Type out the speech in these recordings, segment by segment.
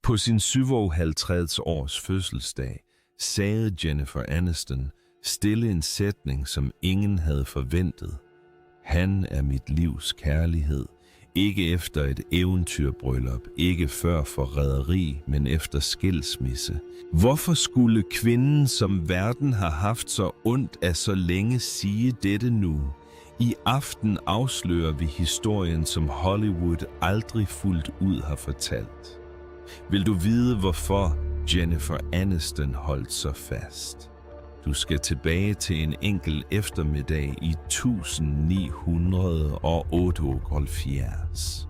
På sin 57 års fødselsdag sagde Jennifer Aniston stille en sætning, som ingen havde forventet. Han er mit livs kærlighed. Ikke efter et eventyrbryllup, ikke før forræderi, men efter skilsmisse. Hvorfor skulle kvinden, som verden har haft så ondt af så længe, sige dette nu? I aften afslører vi historien, som Hollywood aldrig fuldt ud har fortalt. Vil du vide, hvorfor Jennifer Aniston holdt så fast? Du skal tilbage til en enkelt eftermiddag i 1978.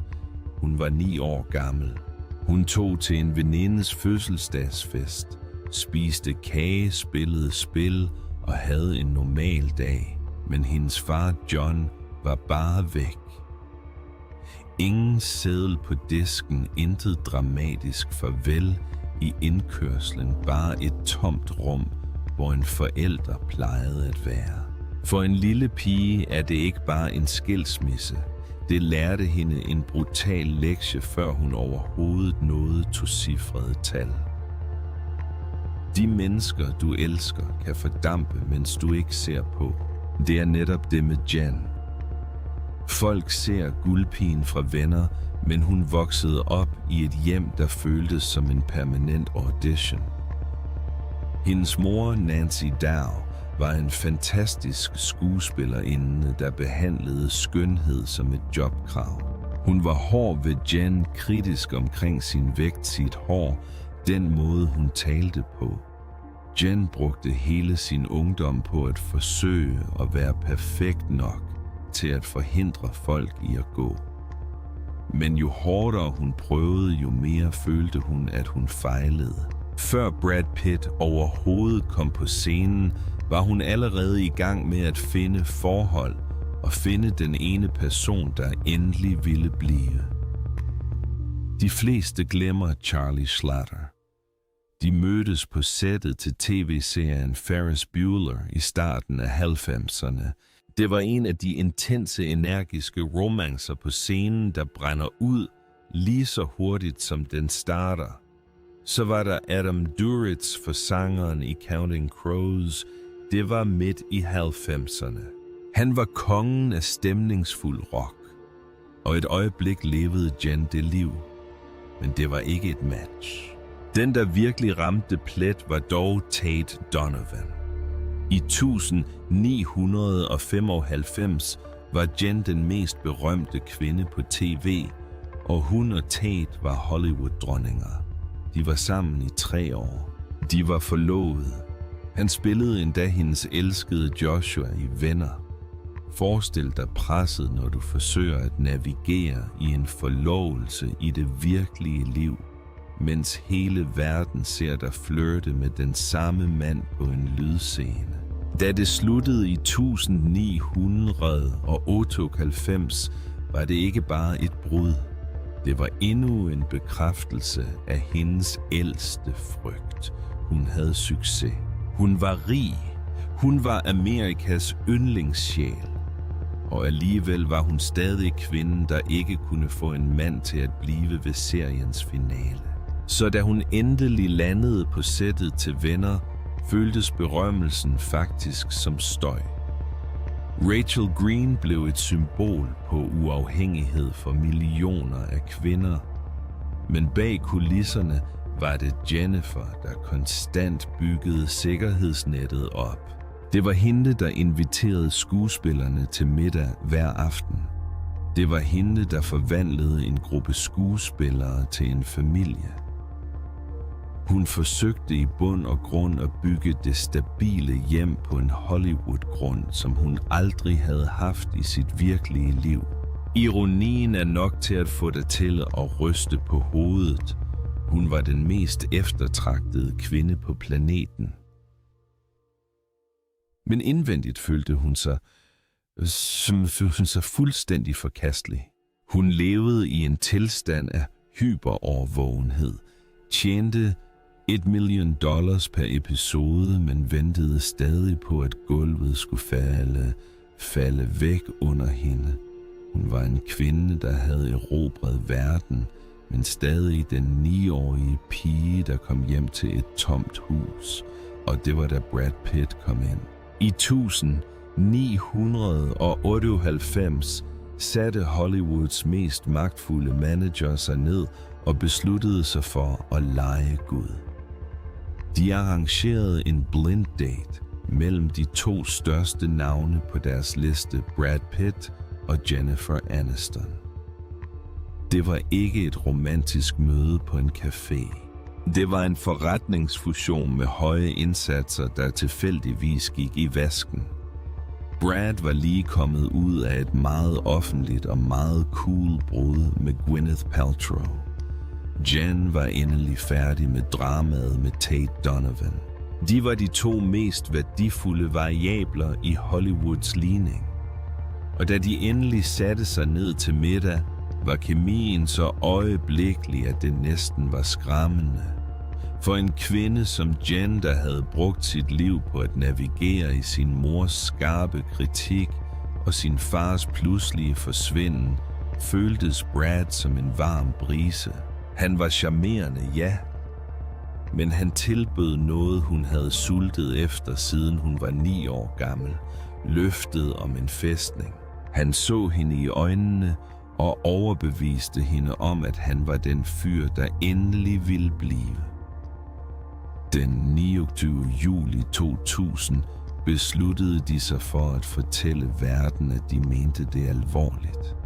Hun var 9 år gammel. Hun tog til en venindes fødselsdagsfest, spiste kage, spillede spil og havde en normal dag. Men hendes far John var bare væk. Ingen seddel på disken, intet dramatisk farvel i indkørslen, bare et tomt rum, hvor en forælder plejede at være. For en lille pige er det ikke bare en skilsmisse. Det lærte hende en brutal lektie, før hun overhovedet nåede tocifrede tal. De mennesker, du elsker, kan fordampe, mens du ikke ser på. Det er netop det med Jen. Folk ser guldpigen fra Venner, men hun voksede op i et hjem, der føltes som en permanent audition. Hendes mor, Nancy Dow, var en fantastisk skuespillerinde, der behandlede skønhed som et jobkrav. Hun var hård ved Jen, kritisk omkring sin vægt, sit hår, den måde hun talte på. Jen brugte hele sin ungdom på at forsøge at være perfekt nok til at forhindre folk i at gå. Men jo hårdere hun prøvede, jo mere følte hun, at hun fejlede. Før Brad Pitt overhovedet kom på scenen, var hun allerede i gang med at finde forhold og finde den ene person, der endelig ville blive. De fleste glemmer Charlie Schlatter. De mødtes på sættet til tv-serien Ferris Bueller i starten af 90'erne. Det var en af de intense, energiske romancer på scenen, der brænder ud lige så hurtigt som den starter. Så var der Adam Duritz for sangeren i Counting Crows. Det var midt i 90'erne. Han var kongen af stemningsfuld rock. Og et øjeblik levede Jen det liv. Men det var ikke et match. Den, der virkelig ramte plet, var dog Tate Donovan. I 1995 var Jen den mest berømte kvinde på tv, og hun og Tate var Hollywood-dronninger. De var sammen i 3 år. De var forlovet. Han spillede endda hendes elskede Joshua i Venner. Forestil dig presset, når du forsøger at navigere i en forlovelse i det virkelige liv, mens hele verden ser dig flirte med den samme mand på en lydscene. Da det sluttede i 1998, var det ikke bare et brud. Det var endnu en bekræftelse af hendes ældste frygt. Hun havde succes. Hun var rig. Hun var Amerikas yndlingssjæl. Og alligevel var hun stadig kvinden, der ikke kunne få en mand til at blive ved seriens finale. Så da hun endelig landede på sættet til Venner, føltes berømmelsen faktisk som støj. Rachel Green blev et symbol på uafhængighed for millioner af kvinder. Men bag kulisserne var det Jennifer, der konstant byggede sikkerhedsnettet op. Det var hende, der inviterede skuespillerne til middag hver aften. Det var hende, der forvandlede en gruppe skuespillere til en familie. Hun forsøgte i bund og grund at bygge det stabile hjem på en Hollywood-grund, som hun aldrig havde haft i sit virkelige liv. Ironien er nok til at få dig til at ryste på hovedet. Hun var den mest eftertragtede kvinde på planeten. Men indvendigt følte hun sig fuldstændig forkastelig. Hun levede i en tilstand af hyperovervågenhed, tjente $1 million per episode, men ventede stadig på, at gulvet skulle falde væk under hende. Hun var en kvinde, der havde erobret verden, men stadig den 9-årige pige, der kom hjem til et tomt hus, og det var da Brad Pitt kom ind. I 1998 satte Hollywoods mest magtfulde manager sig ned og besluttede sig for at lege Gud. De arrangerede en blind date mellem de 2 største navne på deres liste, Brad Pitt og Jennifer Aniston. Det var ikke et romantisk møde på en café. Det var en forretningsfusion med høje indsatser, der tilfældigvis gik i vasken. Brad var lige kommet ud af et meget offentligt og meget cool brud med Gwyneth Paltrow. Jen var endelig færdig med dramaet med Tate Donovan. De var de 2 mest værdifulde variabler i Hollywoods ligning. Og da de endelig satte sig ned til middag, var kemien så øjeblikkelig, at det næsten var skræmmende. For en kvinde som Jen, der havde brugt sit liv på at navigere i sin mors skarpe kritik og sin fars pludselige forsvinden, føltes Brad som en varm brise. Han var charmerende, ja, men han tilbød noget, hun havde sultet efter, siden hun var 9 år gammel, løftet om en fæstning. Han så hende i øjnene og overbeviste hende om, at han var den fyr, der endelig ville blive. Den 29. juli 2000 besluttede de sig for at fortælle verden, at de mente det alvorligt.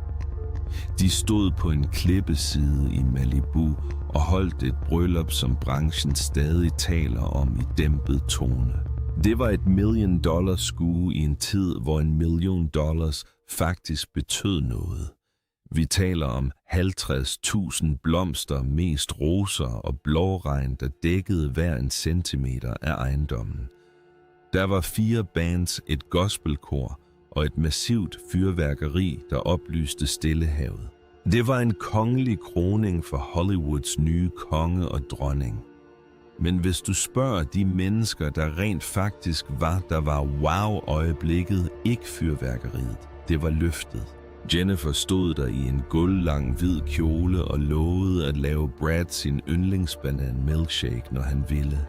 De stod på en klippeside i Malibu og holdt et bryllup, som branchen stadig taler om i dæmpet tone. Det var et $1 million skue i en tid, hvor $1 million faktisk betød noget. Vi taler om 50.000 blomster, mest roser og blåregn, der dækkede hver en centimeter af ejendommen. Der var 4 bands, et gospelkor og et massivt fyrværkeri, der oplyste Stillehavet. Det var en kongelig kroning for Hollywoods nye konge og dronning. Men hvis du spørger de mennesker, der rent faktisk var, der var wow-øjeblikket, ikke fyrværkeriet, det var løftet. Jennifer stod der i en guldlang hvid kjole og lovede at lave Brad sin yndlingsbanan milkshake, når han ville.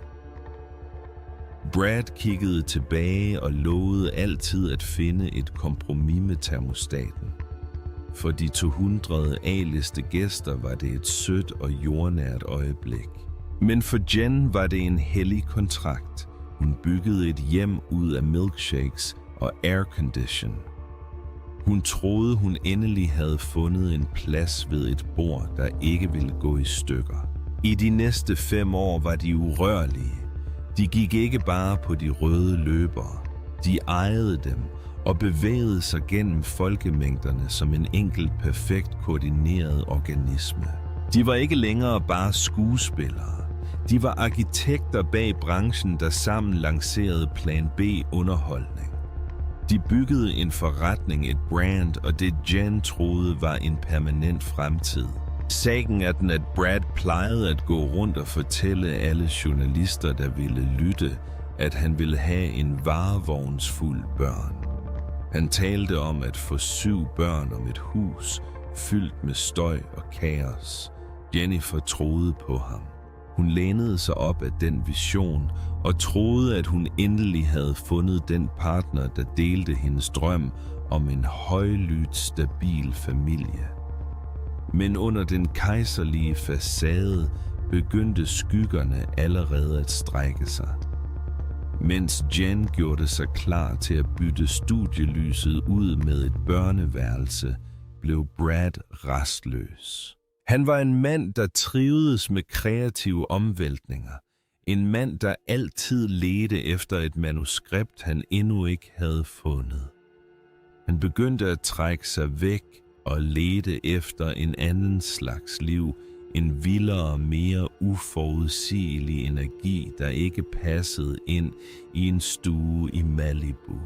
Brad kiggede tilbage og lovede altid at finde et kompromis med termostaten. For de 200 A-liste gæster var det et sødt og jordnært øjeblik. Men for Jen var det en hellig kontrakt. Hun byggede et hjem ud af milkshakes og aircondition. Hun troede, hun endelig havde fundet en plads ved et bord, der ikke ville gå i stykker. I de næste 5 år var de urørlige. De gik ikke bare på de røde løbere. De ejede dem og bevægede sig gennem folkemængderne som en enkelt perfekt koordineret organisme. De var ikke længere bare skuespillere. De var arkitekter bag branchen, der sammen lancerede Plan B underholdning. De byggede en forretning, et brand, og det Jen troede var en permanent fremtid. Sagen er den, at Brad plejede at gå rundt og fortælle alle journalister, der ville lytte, at han ville have en varevognsfuld børn. Han talte om at få 7 børn om et hus, fyldt med støj og kaos. Jennifer troede på ham. Hun lænede sig op af den vision og troede, at hun endelig havde fundet den partner, der delte hendes drøm om en højlydt, stabil familie. Men under den kejserlige facade begyndte skyggerne allerede at strække sig. Mens Jen gjorde sig klar til at bytte studielyset ud med et børneværelse, blev Brad rastløs. Han var en mand, der trivedes med kreative omvæltninger. En mand, der altid ledte efter et manuskript, han endnu ikke havde fundet. Han begyndte at trække sig væk og ledte efter en anden slags liv, en vildere, mere uforudsigelig energi, der ikke passede ind i en stue i Malibu.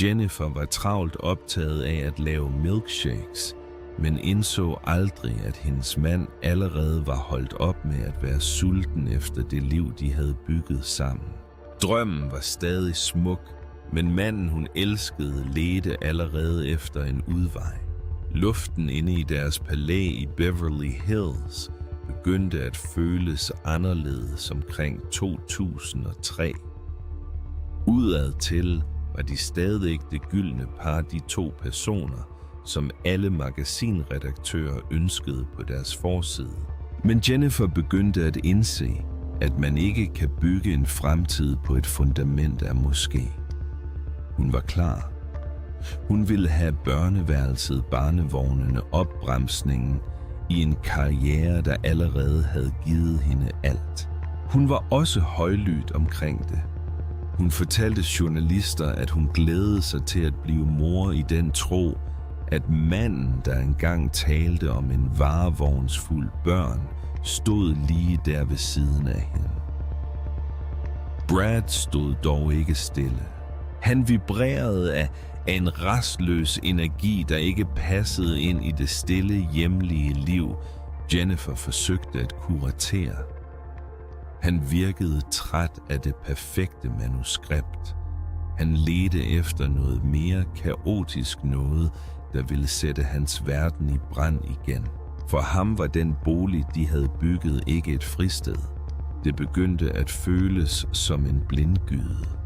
Jennifer var travlt optaget af at lave milkshakes, men indså aldrig, at hendes mand allerede var holdt op med at være sulten efter det liv, de havde bygget sammen. Drømmen var stadig smuk, men manden hun elskede ledte allerede efter en udvej. Luften inde i deres palæ i Beverly Hills begyndte at føles anderledes omkring 2003. Udadtil var de stadig det gyldne par, de to personer, som alle magasinredaktører ønskede på deres forside. Men Jennifer begyndte at indse, at man ikke kan bygge en fremtid på et fundament af måske. Hun var klar. Hun ville have børneværelset, barnevognene, opbremsningen i en karriere, der allerede havde givet hende alt. Hun var også højlydt omkring det. Hun fortalte journalister, at hun glædede sig til at blive mor i den tro, at manden, der engang talte om en varevognsfuld børn, stod lige der ved siden af hende. Brad stod dog ikke stille. Han vibrerede af en rastløs energi, der ikke passede ind i det stille, hjemlige liv, Jennifer forsøgte at kuratere. Han virkede træt af det perfekte manuskript. Han ledte efter noget mere kaotisk, noget, der ville sætte hans verden i brand igen. For ham var den bolig, de havde bygget, ikke et fristed. Det begyndte at føles som en blindgyde.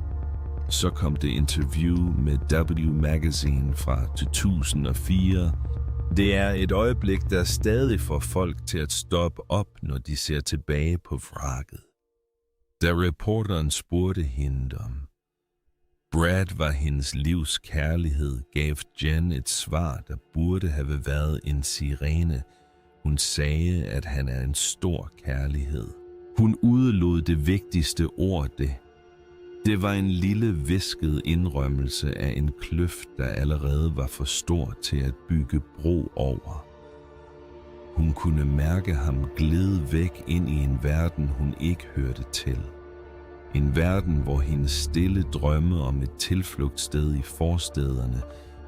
Så kom det interview med W Magazine fra 2004. Det er et øjeblik, der stadig får folk til at stoppe op, når de ser tilbage på vraket. Da reporteren spurgte hende om Brad var hendes livs kærlighed, gav Jen et svar, der burde have været en sirene. Hun sagde, at han er en stor kærlighed. Hun udelod det vigtigste ord, det var en lille hvisket indrømmelse af en kløft, der allerede var for stor til at bygge bro over. Hun kunne mærke ham glide væk ind i en verden, hun ikke hørte til. En verden, hvor hendes stille drømme om et tilflugtssted i forstæderne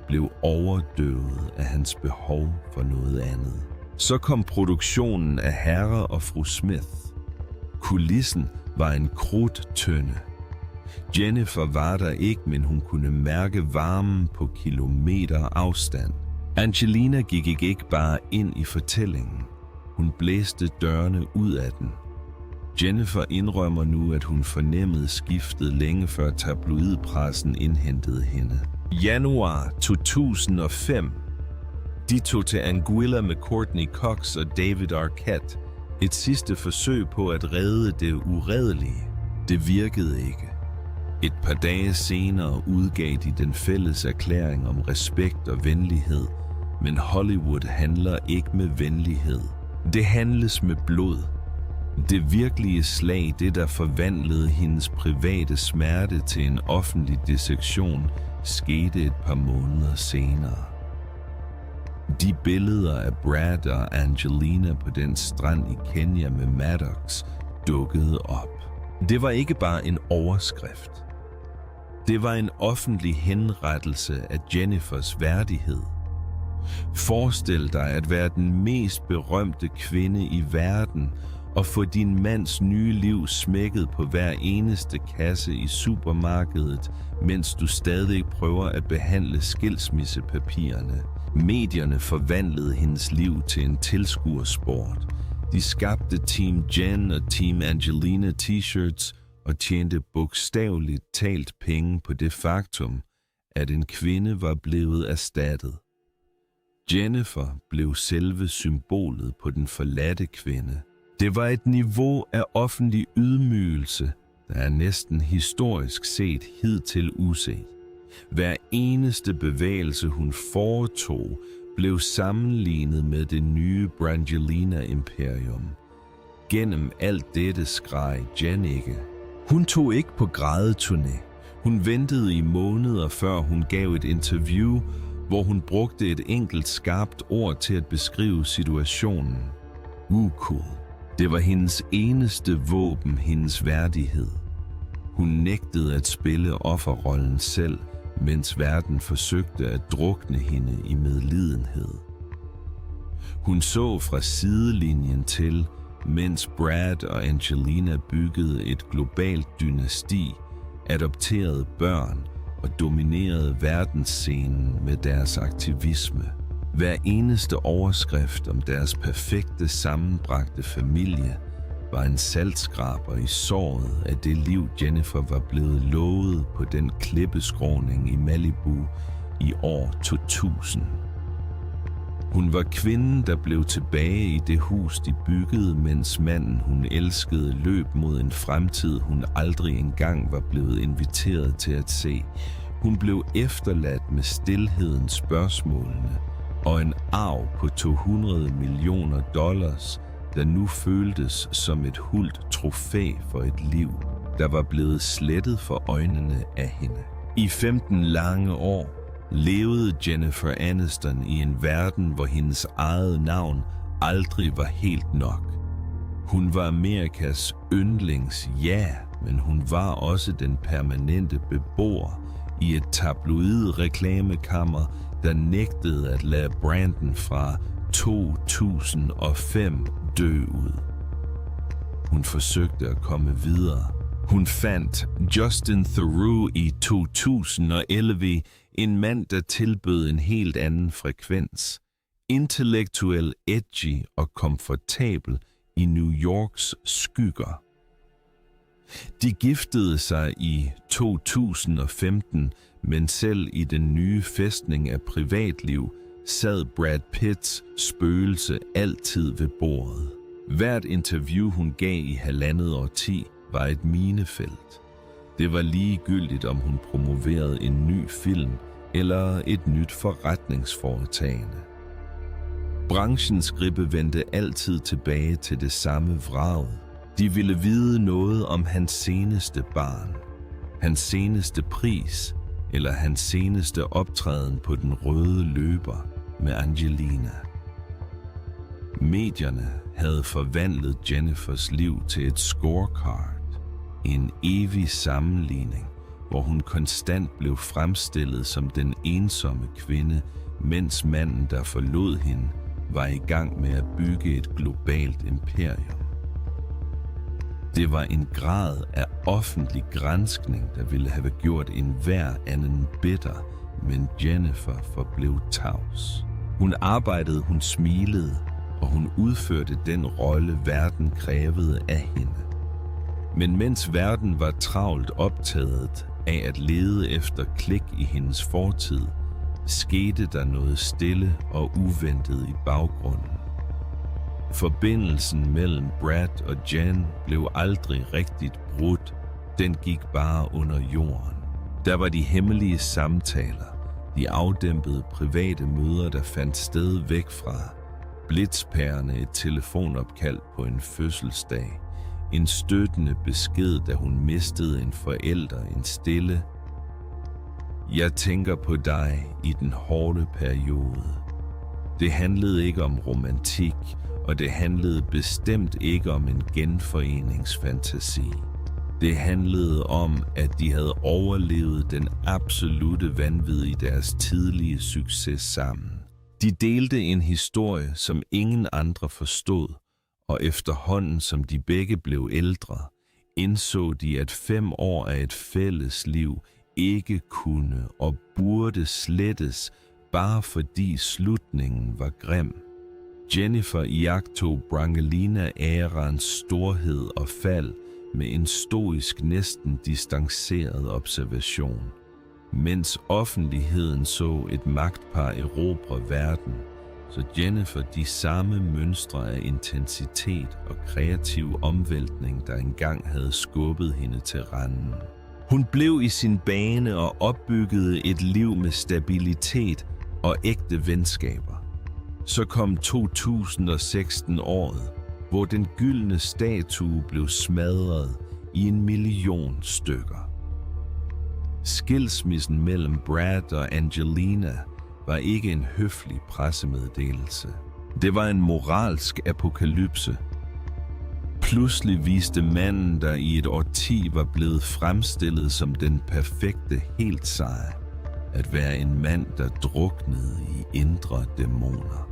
blev overdøvet af hans behov for noget andet. Så kom produktionen af Herre og Fru Smith. Kulissen var en krudttønde. Jennifer var der ikke, men hun kunne mærke varmen på kilometer afstand. Angelina gik ikke bare ind i fortællingen. Hun blæste dørene ud af den. Jennifer indrømmer nu, at hun fornemmede skiftet længe før tabloidpressen indhentede hende. Januar 2005. De tog til Anguilla med Courtney Cox og David Arquette. Et sidste forsøg på at redde det uredelige. Det virkede ikke. Et par dage senere udgav de den fælles erklæring om respekt og venlighed, men Hollywood handler ikke med venlighed. Det handles med blod. Det virkelige slag, det der forvandlede hendes private smerte til en offentlig dissektion, skete et par måneder senere. De billeder af Brad og Angelina på den strand i Kenya med Maddox dukkede op. Det var ikke bare en overskrift. Det var en offentlig henrettelse af Jennifers værdighed. Forestil dig at være den mest berømte kvinde i verden og få din mands nye liv smækket på hver eneste kasse i supermarkedet, mens du stadig prøver at behandle skilsmissepapirerne. Medierne forvandlede hendes liv til en tilskuersport. De skabte Team Jen og Team Angelina t-shirts og tjente bogstaveligt talt penge på det faktum, at en kvinde var blevet erstattet. Jennifer blev selve symbolet på den forladte kvinde. Det var et niveau af offentlig ydmygelse, der er næsten historisk set hidtil uset. Hver eneste bevægelse, hun foretog, blev sammenlignet med det nye Brangelina-imperium. Gennem alt dette skreg Jen ikke. Hun tog ikke på grædeturné. Hun ventede i måneder, før hun gav et interview, hvor hun brugte et enkelt skarpt ord til at beskrive situationen. Cool. Det var hendes eneste våben, hendes værdighed. Hun nægtede at spille offerrollen selv, mens verden forsøgte at drukne hende i medlidenhed. Hun så fra sidelinjen til, mens Brad og Angelina byggede et globalt dynasti, adopterede børn og dominerede verdensscenen med deres aktivisme. Hver eneste overskrift om deres perfekte sammenbragte familie var en saltskraber i såret af det liv, Jennifer var blevet lovet på den klippeskråning i Malibu i år 2000. Hun var kvinden, der blev tilbage i det hus, de byggede, mens manden, hun elskede, løb mod en fremtid, hun aldrig engang var blevet inviteret til at se. Hun blev efterladt med stilhedens spørgsmålene og en arv på $200 millioner, der nu føltes som et hult trofæ for et liv, der var blevet slettet for øjnene af hende. I 15 lange år levede Jennifer Aniston i en verden, hvor hendes eget navn aldrig var helt nok. Hun var Amerikas yndlings, ja, men hun var også den permanente beboer i et tabloid reklamekammer, der nægtede at lade Brandon fra 2005 dø ud. Hun forsøgte at komme videre. Hun fandt Justin Theroux i 2011, en mand, der tilbød en helt anden frekvens. Intellektuel, edgy og komfortabel i New Yorks skygger. De giftede sig i 2015, men selv i den nye fæstning af privatliv sad Brad Pitts spøgelse altid ved bordet. Hvert interview, hun gav i 1,5 årti, var et minefelt. Det var ligegyldigt, om hun promoverede en ny film eller et nyt forretningsforetagende. Branchens gribe vendte altid tilbage til det samme vrag. De ville vide noget om hans seneste barn, hans seneste pris eller hans seneste optræden på den røde løber med Angelina. Medierne havde forvandlet Jennifers liv til et scorecard, en evig sammenligning, hvor hun konstant blev fremstillet som den ensomme kvinde, mens manden, der forlod hende, var i gang med at bygge et globalt imperium. Det var en grad af offentlig granskning, der ville have gjort enhver anden bitter, men Jennifer forblev tavs. Hun arbejdede, hun smilede, og hun udførte den rolle, verden krævede af hende. Men mens verden var travlt optaget af at lede efter klik i hendes fortid, skete der noget stille og uventet i baggrunden. Forbindelsen mellem Brad og Jen blev aldrig rigtigt brudt. Den gik bare under jorden. Der var de hemmelige samtaler, de afdæmpede private møder, der fandt sted væk fra. Blitzpærende et telefonopkald på en fødselsdag. En støttende besked, da hun mistede en forælder, en stille: "Jeg tænker på dig i den hårde periode." Det handlede ikke om romantik, og det handlede bestemt ikke om en genforeningsfantasi. Det handlede om, at de havde overlevet den absolute vanvid i deres tidlige succes sammen. De delte en historie, som ingen andre forstod, og efterhånden som de begge blev ældre, indså de, at 5 år af et fælles liv ikke kunne og burde slettes, bare fordi slutningen var grim. Jennifer iagttog Brangelina-æraens storhed og fald med en stoisk, næsten distanceret observation. Mens offentligheden så et magtpar erobre verden, så Jennifer de samme mønstre af intensitet og kreativ omvæltning, der engang havde skubbet hende til randen. Hun blev i sin bane og opbyggede et liv med stabilitet og ægte venskaber. Så kom 2016-året, hvor den gyldne statue blev smadret i 1 million stykker. Skilsmissen mellem Brad og Angelina var ikke en høflig pressemeddelelse. Det var en moralsk apokalypse. Pludselig viste manden, der i et årti var blevet fremstillet som den perfekte heltsejer, at være en mand, der druknede i indre dæmoner.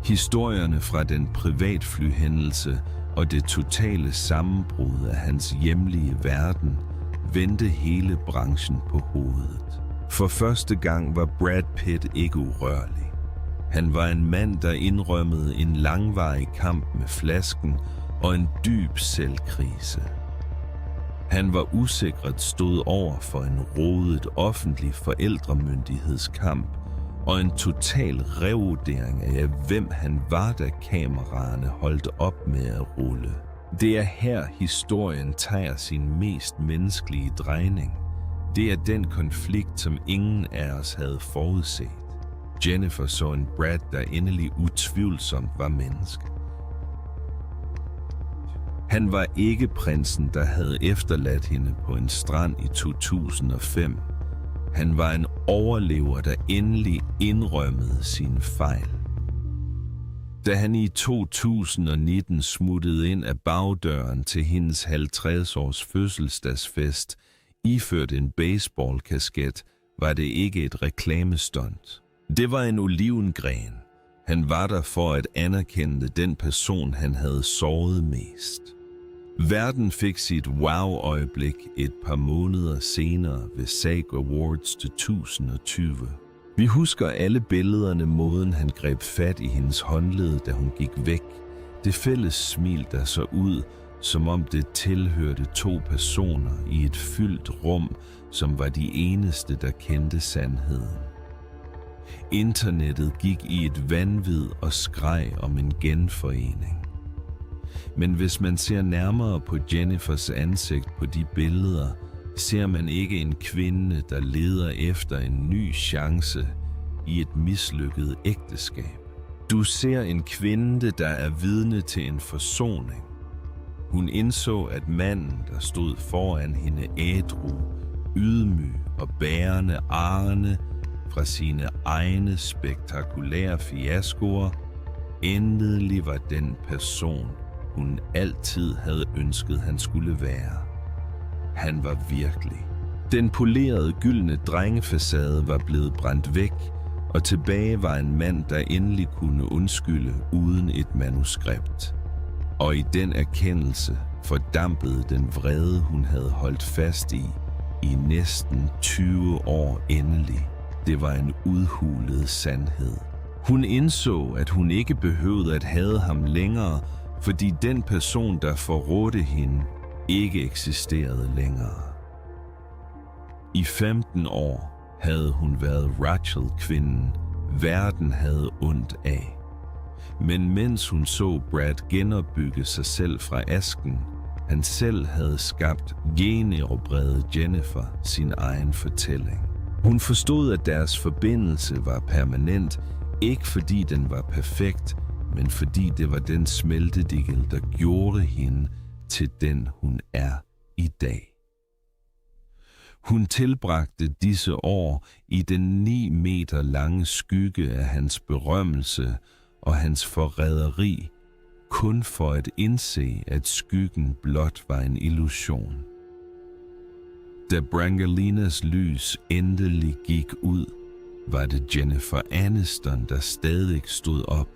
Historierne fra den privatflyhændelse og det totale sammenbrud af hans hjemlige verden vendte hele branchen på hovedet. For første gang var Brad Pitt ikke urørlig. Han var en mand, der indrømmede en langvarig kamp med flasken og en dyb selvkrise. Han var usikret stod over for en rodet offentlig forældremyndighedskamp og en total revurdering af, hvem han var, da kameraerne holdt op med at rulle. Det er her, historien tager sin mest menneskelige drejning. Det er den konflikt, som ingen af os havde forudset. Jennifer så en Brad, der endelig utvivlsomt var menneske. Han var ikke prinsen, der havde efterladt hende på en strand i 2005. Han var en overlever, der endelig indrømmede sine fejl. Da han i 2019 smuttede ind af bagdøren til hendes 50-års fødselsdagsfest, iført en baseballkasket, var det ikke et reklamestunt. Det var en olivengren. Han var der for at anerkende den person, han havde såret mest. Verden fik sit wow-øjeblik et par måneder senere ved SAG Awards 2020. Vi husker alle billederne, måden han greb fat i hendes håndled, da hun gik væk. Det fælles smil, der så ud, som om det tilhørte to personer i et fyldt rum, som var de eneste, der kendte sandheden. Internettet gik i et vanvid og skreg om en genforening. Men hvis man ser nærmere på Jennifers ansigt på de billeder, ser man ikke en kvinde, der leder efter en ny chance i et mislykket ægteskab. Du ser en kvinde, der er vidne til en forsoning. Hun indså, at manden, der stod foran hende ædru, ydmyg og bærende arrende fra sine egne spektakulære fiaskoer, endelig var den person, hun altid havde ønsket, han skulle være. Han var virkelig. Den polerede gyldne drengefacade var blevet brændt væk, og tilbage var en mand, der endelig kunne undskylde uden et manuskript. Og i den erkendelse fordampede den vrede, hun havde holdt fast i næsten 20 år endelig. Det var en udhulet sandhed. Hun indså, at hun ikke behøvede at hade ham længere, fordi den person, der forrådte hende, ikke eksisterede længere. I 15 år havde hun været Rachel-kvinden, verden havde ondt af. Men mens hun så Brad genopbygge sig selv fra asken, han selv havde skabt, generobrede Jennifer sin egen fortælling. Hun forstod, at deres forbindelse var permanent, ikke fordi den var perfekt, men fordi det var den smeltedigel, der gjorde hende til den, hun er i dag. Hun tilbragte disse år i den 9 meter lange skygge af hans berømmelse og hans forræderi, kun for at indse, at skyggen blot var en illusion. Da Brangelinas lys endelig gik ud, var det Jennifer Aniston, der stadig stod op.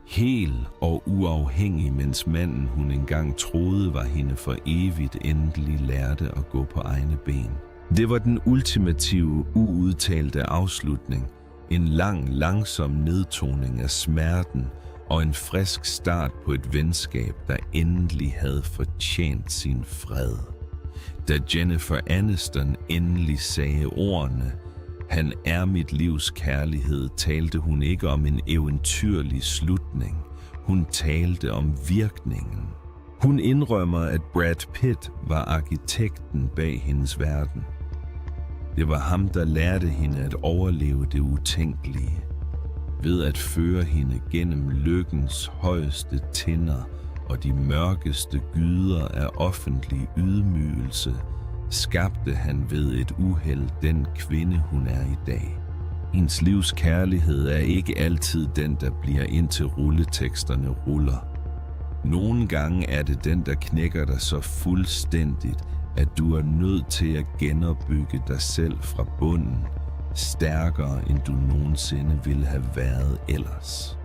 Hel og uafhængig, mens manden, hun engang troede var hende for evigt, endelig lærte at gå på egne ben. Det var den ultimative, uudtalte afslutning. En lang, langsom nedtoning af smerten og en frisk start på et venskab, der endelig havde fortjent sin fred. Da Jennifer Aniston endelig sagde ordene, "Han er mit livs kærlighed", talte hun ikke om en eventyrlig slutning. Hun talte om virkningen. Hun indrømmer, at Brad Pitt var arkitekten bag hendes verden. Det var ham, der lærte hende at overleve det utænkelige. Ved at føre hende gennem lykkens højeste tinder og de mørkeste gyder af offentlig ydmygelse, skabte han ved et uheld den kvinde, hun er i dag. Hendes livs kærlighed er ikke altid den, der bliver indtil rulleteksterne ruller. Nogle gange er det den, der knækker dig så fuldstændigt, at du er nødt til at genopbygge dig selv fra bunden, stærkere end du nogensinde ville have været ellers.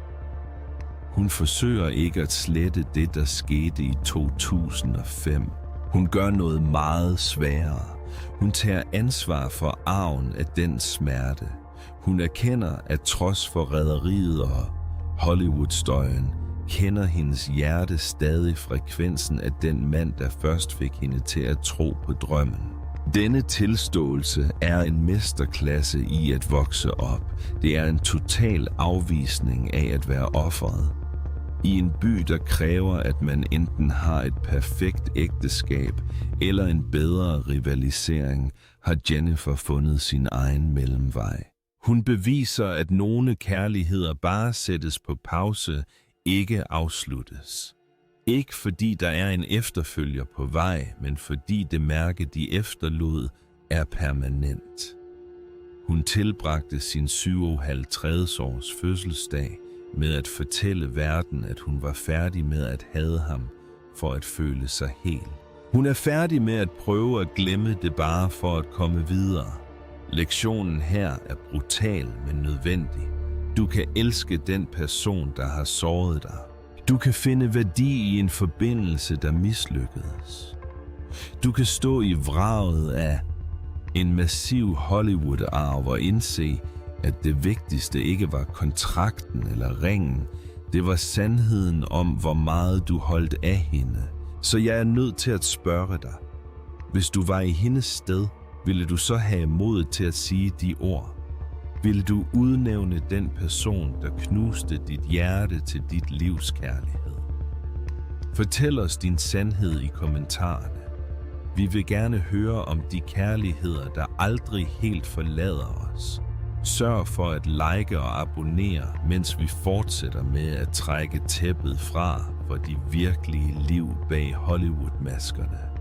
Hun forsøger ikke at slette det, der skete i 2005. Hun gør noget meget sværere. Hun tager ansvar for arven af den smerte. Hun erkender, at trods forræderiet og Hollywood-støjen, kender hendes hjerte stadig frekvensen af den mand, der først fik hende til at tro på drømmen. Denne tilståelse er en mesterklasse i at vokse op. Det er en total afvisning af at være offeret. I en by, der kræver, at man enten har et perfekt ægteskab eller en bedre rivalisering, har Jennifer fundet sin egen mellemvej. Hun beviser, at nogle kærligheder bare sættes på pause, ikke afsluttes. Ikke fordi der er en efterfølger på vej, men fordi det mærke, de efterlod, er permanent. Hun tilbragte sin 57-års fødselsdag med at fortælle verden, at hun var færdig med at hade ham for at føle sig hel. Hun er færdig med at prøve at glemme det bare for at komme videre. Lektionen her er brutal, men nødvendig. Du kan elske den person, der har såret dig. Du kan finde værdi i en forbindelse, der mislykkedes. Du kan stå i vraget af en massiv Hollywood-arv og indse, at det vigtigste ikke var kontrakten eller ringen. Det var sandheden om, hvor meget du holdt af hende. Så jeg er nødt til at spørge dig. Hvis du var i hendes sted, ville du så have mod til at sige de ord? Ville du udnævne den person, der knuste dit hjerte til dit livs kærlighed? Fortæl os din sandhed i kommentarerne. Vi vil gerne høre om de kærligheder, der aldrig helt forlader os. Sørg for at like og abonnere, mens vi fortsætter med at trække tæppet fra for de virkelige liv bag Hollywood-maskerne.